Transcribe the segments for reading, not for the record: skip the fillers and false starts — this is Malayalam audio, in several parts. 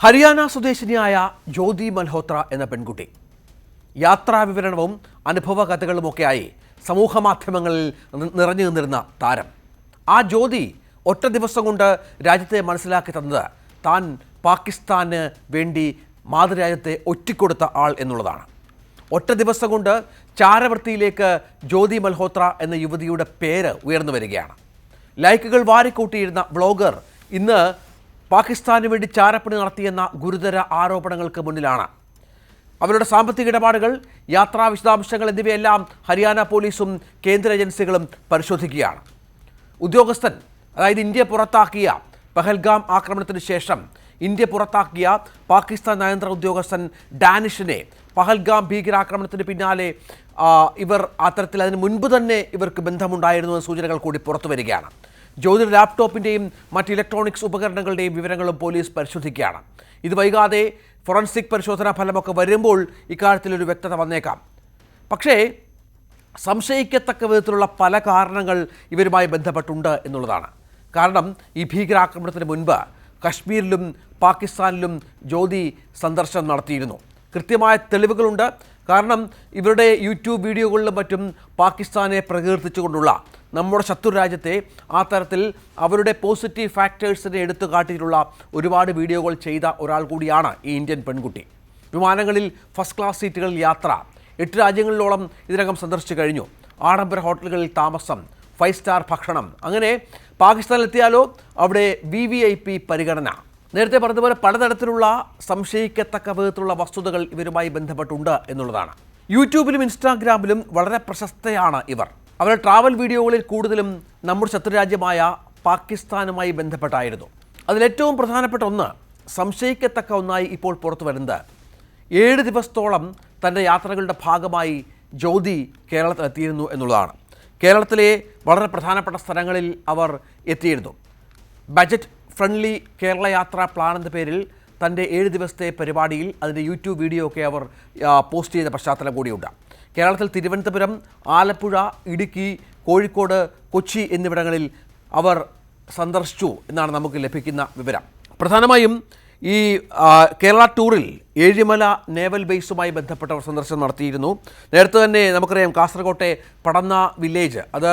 ഹരിയാന സ്വദേശിനിയായ ജ്യോതി മൽഹോത്ര എന്ന പെൺകുട്ടി യാത്രാ വിവരണവും അനുഭവ കഥകളുമൊക്കെയായി സമൂഹമാധ്യമങ്ങളിൽ നിറഞ്ഞു നിന്നിരുന്ന താരം. ആ ജ്യോതി ഒറ്റ ദിവസം കൊണ്ട് രാജ്യത്തെ മനസ്സിലാക്കി തന്നത് താൻ പാകിസ്ഥാന് വേണ്ടി മാതൃരാജ്യത്തെ ഒറ്റിക്കൊടുത്ത ആൾ എന്നുള്ളതാണ്. ഒറ്റ ദിവസം കൊണ്ട് ചാരവൃത്തിയിലേക്ക് ജ്യോതി മൽഹോത്ര എന്ന യുവതിയുടെ പേര് ഉയർന്നു വരികയാണ്. ലൈക്കുകൾ വാരിക്കൂട്ടിയിരുന്ന ബ്ലോഗർ ഇന്ന് പാകിസ്ഥാന് വേണ്ടി ചാരപ്പണി നടത്തിയെന്ന ഗുരുതര ആരോപണങ്ങൾക്ക് മുന്നിലാണ്. അവരുടെ സാമ്പത്തിക ഇടപാടുകൾ, യാത്രാ വിശദാംശങ്ങൾ എന്നിവയെല്ലാം ഹരിയാന പോലീസും കേന്ദ്ര ഏജൻസികളും പരിശോധിക്കുകയാണ്. ഉദ്യോഗസ്ഥൻ, അതായത് ഇന്ത്യ പുറത്താക്കിയ പഹൽഗാം ആക്രമണത്തിന് ശേഷം ഇന്ത്യ പുറത്താക്കിയ പാകിസ്ഥാൻ നയതന്ത്ര ഉദ്യോഗസ്ഥൻ ഡാനിഷിനെ പഹൽഗാം ഭീകരാക്രമണത്തിന് പിന്നാലെ ഇവർ അത്തരത്തിൽ അതിന് മുൻപ് തന്നെ ഇവർക്ക് ബന്ധമുണ്ടായിരുന്നു എന്ന സൂചനകൾ കൂടി പുറത്തു വരികയാണ്. ജ്യോതിയുടെ ലാപ്ടോപ്പിൻ്റെയും മറ്റ് ഇലക്ട്രോണിക്സ് ഉപകരണങ്ങളുടെയും വിവരങ്ങളും പോലീസ് പരിശോധിക്കുകയാണ്. ഇത് വൈകാതെ ഫോറൻസിക് പരിശോധനാ ഫലമൊക്കെ വരുമ്പോൾ ഇക്കാര്യത്തിലൊരു വ്യക്തത വന്നേക്കാം. പക്ഷേ സംശയിക്കത്തക്ക വിധത്തിലുള്ള പല കാരണങ്ങൾ ഇവരുമായി ബന്ധപ്പെട്ടുണ്ട് എന്നുള്ളതാണ്. കാരണം ഈ ഭീകരാക്രമണത്തിന് മുൻപ് കശ്മീരിലും പാകിസ്ഥാനിലും ജ്യോതി സന്ദർശനം നടത്തിയിരുന്നു. കൃത്യമായ തെളിവുകളുണ്ട്. കാരണം ഇവരുടെ യൂട്യൂബ് വീഡിയോകളിലും മറ്റും പാകിസ്ഥാനെ പ്രകീർത്തിച്ചുകൊണ്ടുള്ള നമ്മുടെ ശത്രു രാജ്യത്തെ ആ തരത്തിൽ അവരുടെ പോസിറ്റീവ് ഫാക്ടേഴ്സിനെ എടുത്തു കാട്ടിയിട്ടുള്ള ഒരുപാട് വീഡിയോകൾ ചെയ്ത ഒരാൾ കൂടിയാണ് ഈ ഇന്ത്യൻ പെൺകുട്ടി. വിമാനങ്ങളിൽ ഫസ്റ്റ് ക്ലാസ് സീറ്റുകളിൽ യാത്ര, 8 രാജ്യങ്ങളിലോളം ഇതിനകം സന്ദർശിച്ചു കഴിഞ്ഞു. ആഡംബര ഹോട്ടലുകളിൽ താമസം, 5 സ്റ്റാർ ഭക്ഷണം, അങ്ങനെ പാകിസ്ഥാനിലെത്തിയാലോ അവിടെ VVIP പരിഗണന. നേരത്തെ പറഞ്ഞതുപോലെ പലതരത്തിലുള്ള സംശയിക്കത്തക്ക വിധത്തിലുള്ള വസ്തുതകൾ ഇവരുമായി ബന്ധപ്പെട്ടുണ്ട് എന്നുള്ളതാണ്. യൂട്യൂബിലും ഇൻസ്റ്റാഗ്രാമിലും വളരെ പ്രശസ്തയാണ് ഇവർ. അവരുടെ ട്രാവൽ വീഡിയോകളിൽ കൂടുതലും നമ്മുടെ ശത്രുരാജ്യമായ പാകിസ്ഥാനുമായി ബന്ധപ്പെട്ടായിരുന്നു. അതിലേറ്റവും പ്രധാനപ്പെട്ട ഒന്ന്, സംശയിക്കത്തക്ക ഒന്നായി ഇപ്പോൾ പുറത്തു വരുന്നത്, 7 ദിവസത്തോളം തൻ്റെ യാത്രകളുടെ ഭാഗമായി ജ്യോതി കേരളത്തിലെത്തിയിരുന്നു എന്നുള്ളതാണ്. കേരളത്തിലെ വളരെ പ്രധാനപ്പെട്ട സ്ഥലങ്ങളിൽ അവർ എത്തിയിരുന്നു. ബജറ്റ് ഫ്രണ്ട്ലി കേരള യാത്രാ പ്ലാൻ എന്ന പേരിൽ തൻ്റെ 7 ദിവസത്തെ പരിപാടിയിൽ അതിൻ്റെ യൂട്യൂബ് വീഡിയോ ഒക്കെ അവർ പോസ്റ്റ് ചെയ്ത പശ്ചാത്തലം കൂടിയുണ്ട്. കേരളത്തിൽ തിരുവനന്തപുരം, ആലപ്പുഴ, ഇടുക്കി, കോഴിക്കോട്, കൊച്ചി എന്നിവിടങ്ങളിൽ അവർ സന്ദർശിച്ചു എന്നാണ് നമുക്ക് ലഭിക്കുന്ന വിവരം. പ്രധാനമായും ഈ കേരള ടൂറിൽ ഏഴിമല നേവൽ ബേസുമായി ബന്ധപ്പെട്ടവർ സന്ദർശനം നടത്തിയിരുന്നു. നേരത്തെ തന്നെ നമുക്കറിയാം കാസർകോട്ടെ പടന്ന വില്ലേജ്, അത്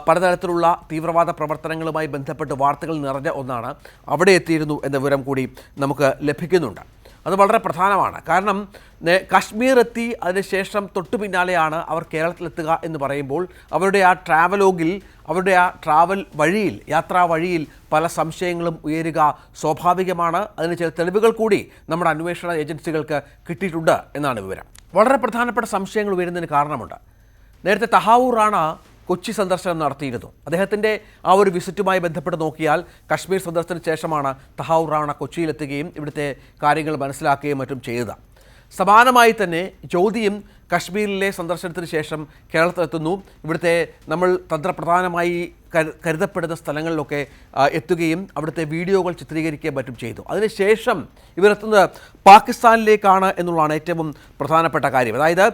പലതരത്തിലുള്ള തീവ്രവാദ പ്രവർത്തനങ്ങളുമായി ബന്ധപ്പെട്ട് വാർത്തകൾ നിറഞ്ഞ ഒന്നാണ്. അവിടെ എത്തിയിരുന്നു എന്ന വിവരം കൂടി നമുക്ക് ലഭിക്കുന്നുണ്ട്. അത് വളരെ പ്രധാനമാണ്. കാരണം കാശ്മീർ എത്തി അതിനുശേഷം തൊട്ടു പിന്നാലെയാണ് അവർ കേരളത്തിലെത്തുക എന്ന് പറയുമ്പോൾ അവരുടെ ആ ട്രാവലോഗിൽ, അവരുടെ ആ ട്രാവൽ വഴിയിൽ, യാത്രാ വഴിയിൽ പല സംശയങ്ങളും ഉയരുക സ്വാഭാവികമാണ്. അതിന് ചില തെളിവുകൾ കൂടി നമ്മുടെ അന്വേഷണ ഏജൻസികൾക്ക് കിട്ടിയിട്ടുണ്ട് എന്നാണ് വിവരം. വളരെ പ്രധാനപ്പെട്ട സംശയങ്ങൾ ഉയരുന്നതിന് കാരണമുണ്ട്. നേരത്തെ തഹാവൂർ റാണ കൊച്ചി സന്ദർശനം നടത്തിയിരുന്നു. അദ്ദേഹത്തിൻ്റെ ആ ഒരു വിസിറ്റുമായി ബന്ധപ്പെട്ട് നോക്കിയാൽ കശ്മീർ സന്ദർശനത്തിന് ശേഷമാണ് തഹാവൂർ റാണ കൊച്ചിയിലെത്തുകയും ഇവിടുത്തെ കാര്യങ്ങൾ മനസ്സിലാക്കുകയും മറ്റും ചെയ്തത്. സമാനമായി തന്നെ ജ്യോതിയും കശ്മീരിലെ സന്ദർശനത്തിന് ശേഷം കേരളത്തിലെത്തുന്നു. ഇവിടുത്തെ നമ്മൾ തന്ത്രപ്രധാനമായി കരുതപ്പെടുന്ന സ്ഥലങ്ങളിലൊക്കെ എത്തുകയും അവിടുത്തെ വീഡിയോകൾ ചിത്രീകരിക്കുകയും മറ്റും ചെയ്തു. അതിനുശേഷം ഇവരെത്തുന്നത് പാകിസ്ഥാനിലേക്കാണ് എന്നുള്ളതാണ് ഏറ്റവും പ്രധാനപ്പെട്ട കാര്യം. അതായത്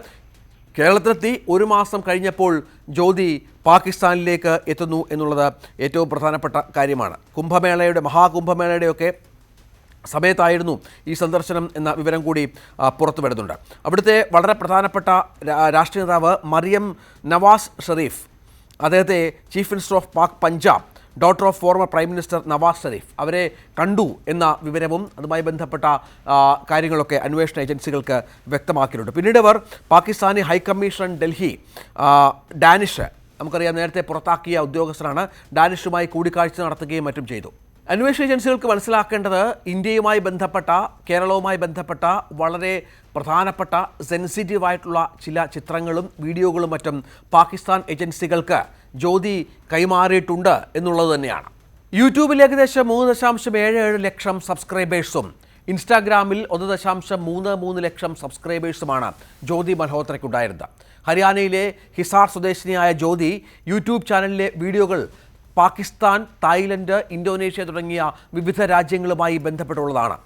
കേരളത്തിലെത്തി 1 മാസം കഴിഞ്ഞപ്പോൾ ജ്യോതി പാകിസ്ഥാനിലേക്ക് എത്തുന്നു എന്നുള്ളത് ഏറ്റവും പ്രധാനപ്പെട്ട കാര്യമാണ്. മഹാകുംഭമേളയുടെയൊക്കെ സമയത്തായിരുന്നു ഈ സന്ദർശനം എന്ന വിവരം കൂടി പുറത്തു വരുന്നുണ്ട്. അവിടുത്തെ വളരെ പ്രധാനപ്പെട്ട രാഷ്ട്രീയ നേതാവ് മറിയം നവാസ് ഷെരീഫ്, അദ്ദേഹത്തെ chief minister of Punjab, daughter of former prime minister Nawaz Sharif, അവരെ കണ്ടു എന്ന വിവരവും അതുമായി ബന്ധപ്പെട്ട കാര്യങ്ങളൊക്കെ അന്വേഷണ ഏജൻസികൾക്ക് വ്യക്തമാക്കിയിട്ടുണ്ട്. പിന്നീട് അവർ പാകിസ്ഥാനി ഹൈക്കമ്മീഷൻ ഡൽഹി ഡാനിഷ്, നമുക്കറിയാം നേരത്തെ പുറത്താക്കിയ ഉദ്യോഗസ്ഥരാണ്, ഡാനിഷുമായി കൂടിക്കാഴ്ച നടത്തുകയും മറ്റും ചെയ്തു. അന്വേഷണ ഏജൻസികൾക്ക് മനസ്സിലാക്കേണ്ടത് ഇന്ത്യയുമായി ബന്ധപ്പെട്ട, കേരളവുമായി ബന്ധപ്പെട്ട വളരെ പ്രധാനപ്പെട്ട സെൻസിറ്റീവായിട്ടുള്ള ചില ചിത്രങ്ങളും വീഡിയോകളും മറ്റും പാകിസ്ഥാൻ ഏജൻസികൾക്ക് ജ്യോതി കൈമാറിയിട്ടുണ്ട് എന്നുള്ളത് തന്നെയാണ്. യൂട്യൂബിൽ ഏകദേശം 3.77 ലക്ഷം സബ്സ്ക്രൈബേഴ്സും ഇൻസ്റ്റാഗ്രാമിൽ 1.33 ലക്ഷം സബ്സ്ക്രൈബേഴ്സുമാണ് ജ്യോതി മൽഹോത്രയ്ക്കുണ്ടായിരുന്നത്. ഹരിയാനയിലെ ഹിസാർ സ്വദേശിനിയായ ജ്യോതി യൂട്യൂബ് ചാനലിലെ വീഡിയോകൾ പാകിസ്ഥാൻ, തായ്ലൻഡ്, ഇന്തോനേഷ്യ തുടങ്ങിയ വിവിധ രാജ്യങ്ങളുമായി ബന്ധപ്പെട്ടുള്ളതാണ്.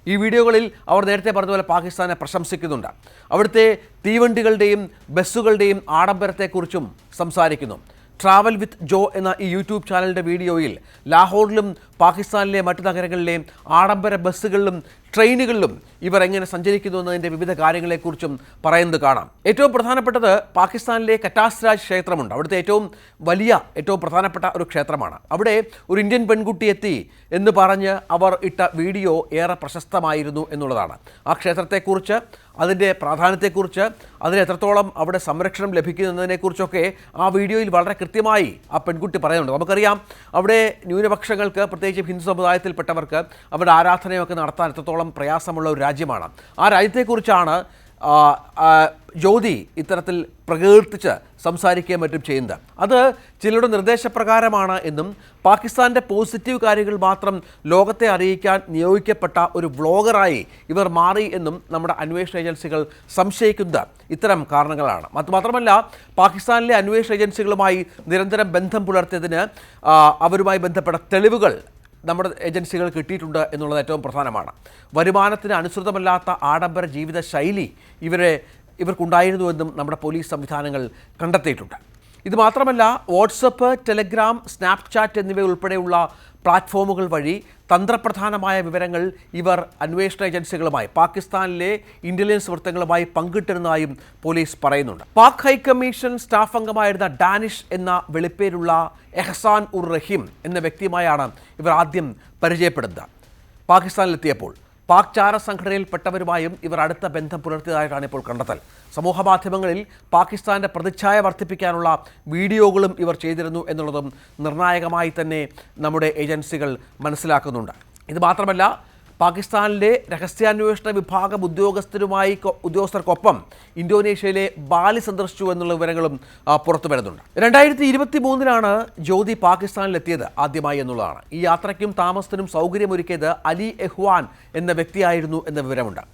ഈ വീഡിയോകളിൽ അവർ നേരത്തെ പറഞ്ഞതുപോലെ പാകിസ്ഥാനെ പ്രശംസിക്കുന്നുണ്ട്. അവിടുത്തെ തീവണ്ടികളുടെയും ബസ്സുകളുടെയും ആഡംബരത്തെക്കുറിച്ചും സംസാരിക്കുന്നു. ട്രാവൽ വിത്ത് ജോ എന്ന ഈ യൂട്യൂബ് ചാനലിൻ്റെ വീഡിയോയിൽ ലാഹോറിലും പാകിസ്ഥാനിലെ മറ്റു നഗരങ്ങളിലെയും ആഡംബര ബസ്സുകളിലും ട്രെയിനുകളിലും ഇവർ എങ്ങനെ സഞ്ചരിക്കുന്നു എന്നതിൻ്റെ വിവിധ കാര്യങ്ങളെക്കുറിച്ചും പറയുന്നത് കാണാം. ഏറ്റവും പ്രധാനപ്പെട്ടത് പാകിസ്ഥാനിലെ കറ്റാസ്രാജ് ക്ഷേത്രമുണ്ട്. അവിടുത്തെ ഏറ്റവും പ്രധാനപ്പെട്ട ഒരു ക്ഷേത്രമാണ്. അവിടെ ഒരു ഇന്ത്യൻ പെൺകുട്ടി എത്തി എന്ന് പറഞ്ഞ് അവർ ഇട്ട വീഡിയോ ഏറെ പ്രശസ്തമായിരുന്നു എന്നുള്ളതാണ്. ആ ക്ഷേത്രത്തെക്കുറിച്ച്, അതിൻ്റെ പ്രാധാന്യത്തെക്കുറിച്ച്, അതിന് എത്രത്തോളം അവിടെ സംരക്ഷണം ലഭിക്കുന്നതിനെക്കുറിച്ചൊക്കെ ആ വീഡിയോയിൽ വളരെ കൃത്യമായി ആ പെൺകുട്ടി പറയുന്നുണ്ട്. നമുക്കറിയാം, അവിടെ ന്യൂനപക്ഷങ്ങൾക്ക്, പ്രത്യേകിച്ച് ഹിന്ദു സമുദായത്തിൽപ്പെട്ടവർക്ക് അവരുടെ ആരാധനയൊക്കെ നടത്താൻ എത്രത്തോളം പ്രയാസമുള്ള ഒരു രാജ്യമാണ്. ആ രാജ്യത്തെക്കുറിച്ചാണ് ജ്യോതി ഇത്തരത്തിൽ പ്രകീർത്തിച്ച് സംസാരിക്കുകയും മറ്റും ചെയ്യുന്നത്. അത് ചിലരുടെ നിർദ്ദേശപ്രകാരമാണ് എന്നും പാകിസ്ഥാൻ്റെ പോസിറ്റീവ് കാര്യങ്ങൾ മാത്രം ലോകത്തെ അറിയിക്കാൻ നിയോഗിക്കപ്പെട്ട ഒരു വ്ളോഗറായി ഇവർ മാറി എന്നും നമ്മുടെ അന്വേഷണ ഏജൻസികൾ സംശയിക്കുന്നത് ഇത്തരം കാരണങ്ങളാണ്. മാത്രമല്ല, പാകിസ്ഥാനിലെ അന്വേഷണ ഏജൻസികളുമായി നിരന്തരം ബന്ധം പുലർത്തിയതിന് അവരുമായി ബന്ധപ്പെട്ട തെളിവുകൾ നമ്മുടെ ഏജൻസികൾ കിട്ടിയിട്ടുണ്ട് എന്നുള്ളത് ഏറ്റവും പ്രധാനമാണ്. വരുമാനത്തിന് അനുസൃതമല്ലാത്ത ആഡംബര ജീവിത ശൈലി ഇവർക്കുണ്ടായിരുന്നുവെന്നും നമ്മുടെ പോലീസ് സംവിധാനങ്ങൾ കണ്ടെത്തിയിട്ടുണ്ട്. ഇത് മാത്രമല്ല, വാട്സപ്പ്, ടെലഗ്രാം, സ്നാപ്ചാറ്റ് എന്നിവ ഉൾപ്പെടെയുള്ള പ്ലാറ്റ്ഫോമുകൾ വഴി തന്ത്രപ്രധാനമായ വിവരങ്ങൾ ഇവർ അന്വേഷണ ഏജൻസികളുമായി, പാകിസ്ഥാനിലെ ഇൻ്റലിജൻസ് വൃത്തങ്ങളുമായി പങ്കിട്ടിരുന്നതായും പോലീസ് പറയുന്നുണ്ട്. പാക് ഹൈക്കമ്മീഷൻ സ്റ്റാഫ് അംഗമായിരുന്ന ഡാനിഷ് എന്ന വെളിപ്പേരുള്ള എഹ്സാൻ ഉർ റഹീം എന്ന വ്യക്തിയുമായാണ് ഇവർ ആദ്യം പരിചയപ്പെടുന്നത്. പാകിസ്ഥാനിലെത്തിയപ്പോൾ പാക് ചാര സംഘടനയിൽപ്പെട്ടവരുമായും ഇവർ അടുത്ത ബന്ധം പുലർത്തിയതായിട്ടാണ് ഇപ്പോൾ കണ്ടെത്തൽ. സമൂഹ മാധ്യമങ്ങളിൽ പാകിസ്ഥാൻ്റെ പ്രതിച്ഛായ വർദ്ധിപ്പിക്കാനുള്ള വീഡിയോകളും ഇവർ ചെയ്തിരുന്നു എന്നുള്ളതും നിർണായകമായി തന്നെ നമ്മുടെ ഏജൻസികൾ മനസ്സിലാക്കുന്നുണ്ട്. ഇത് മാത്രമല്ല, പാകിസ്ഥാനിലെ രഹസ്യാന്വേഷണ വിഭാഗം ഉദ്യോഗസ്ഥർക്കൊപ്പം ഇന്തോനേഷ്യയിലെ ബാലി സന്ദർശിച്ചു എന്നുള്ള വിവരങ്ങളും പുറത്തു വരുന്നുണ്ട്. 2023 ജ്യോതി പാകിസ്ഥാനിലെത്തിയത് ആദ്യമായി എന്നുള്ളതാണ്. ഈ യാത്രയ്ക്കും താമസത്തിനും സൗകര്യമൊരുക്കിയത് അലി എഹ്വാൻ എന്ന വ്യക്തിയായിരുന്നു എന്ന വിവരമുണ്ട്.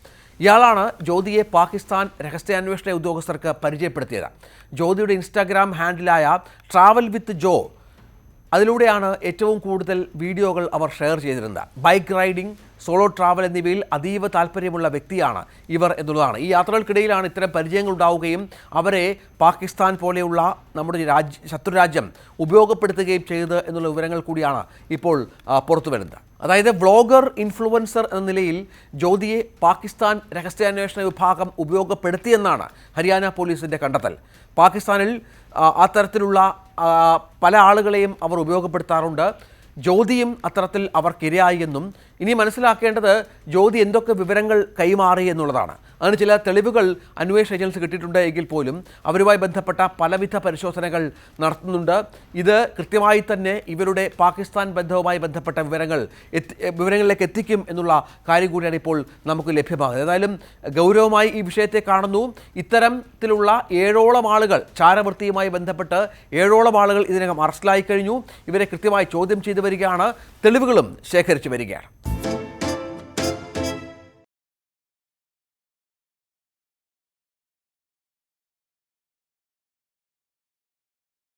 ഇയാളാണ് ജ്യോതിയെ പാകിസ്ഥാൻ രഹസ്യാന്വേഷണ ഉദ്യോഗസ്ഥർക്ക് പരിചയപ്പെടുത്തിയത്. ജ്യോതിയുടെ ഇൻസ്റ്റാഗ്രാം ഹാൻഡിലായ ട്രാവൽ വിത്ത് ജോ, അതിലൂടെയാണ് ഏറ്റവും കൂടുതൽ വീഡിയോകൾ അവർ ഷെയർ ചെയ്തിരുന്നത്. ബൈക്ക് റൈഡിംഗ്, സോളോ ട്രാവൽ എന്നിവയിൽ അതീവ താല്പര്യമുള്ള വ്യക്തിയാണ് ഇവർ എന്നുള്ളതാണ്. ഈ യാത്രകൾക്കിടയിലാണ് ഇത്തരം പരിചയങ്ങൾ ഉണ്ടാവുകയും അവരെ പാകിസ്ഥാൻ പോലെയുള്ള നമ്മുടെ ശത്രുരാജ്യം ഉപയോഗപ്പെടുത്തുകയും ചെയ്തത് എന്നുള്ള വിവരങ്ങൾ കൂടിയാണ് ഇപ്പോൾ പുറത്തു വരുന്നത്. അതായത് വ്ളോഗർ, ഇൻഫ്ലുവൻസർ എന്ന നിലയിൽ ജ്യോതിയെ പാകിസ്ഥാൻ രഹസ്യാന്വേഷണ വിഭാഗം ഉപയോഗപ്പെടുത്തിയെന്നാണ് ഹരിയാന പോലീസിൻ്റെ കണ്ടെത്തൽ. പാകിസ്ഥാനിൽ അത്തരത്തിലുള്ള പല ആളുകളെയും അവർ ഉപയോഗപ്പെടുത്താറുണ്ട്. ജ്യോതിയും അത്തരത്തിൽ അവർക്കിരയായി എന്നും ഇനി മനസ്സിലാക്കേണ്ടത് ജ്യോതി എന്തൊക്കെ വിവരങ്ങൾ കൈമാറി എന്നുള്ളതാണ്. അതിന് ചില തെളിവുകൾ അന്വേഷണ ഏജൻസി കിട്ടിയിട്ടുണ്ട് എങ്കിൽ പോലും അവരുമായി ബന്ധപ്പെട്ട പലവിധ പരിശോധനകൾ നടത്തുന്നുണ്ട്. ഇത് കൃത്യമായി തന്നെ ഇവരുടെ പാകിസ്ഥാൻ ബന്ധവുമായി ബന്ധപ്പെട്ട വിവരങ്ങളിലേക്ക് എത്തിക്കും എന്നുള്ള കാര്യം കൂടിയാണ് ഇപ്പോൾ നമുക്ക് ലഭ്യമാകുന്നത്. ഏതായാലും ഗൗരവമായി ഈ വിഷയത്തെ കാണുന്നു. ഇത്തരത്തിലുള്ള 7ഓളം ആളുകൾ, ചാരവൃത്തിയുമായി ബന്ധപ്പെട്ട് 7ഓളം ആളുകൾ ഇതിനകം അറസ്റ്റിലായി കഴിഞ്ഞു. ഇവരെ കൃത്യമായി ചോദ്യം ചെയ്തു വരികയാണ്, തെളിവുകളും ശേഖരിച്ചു വരികയാണ്.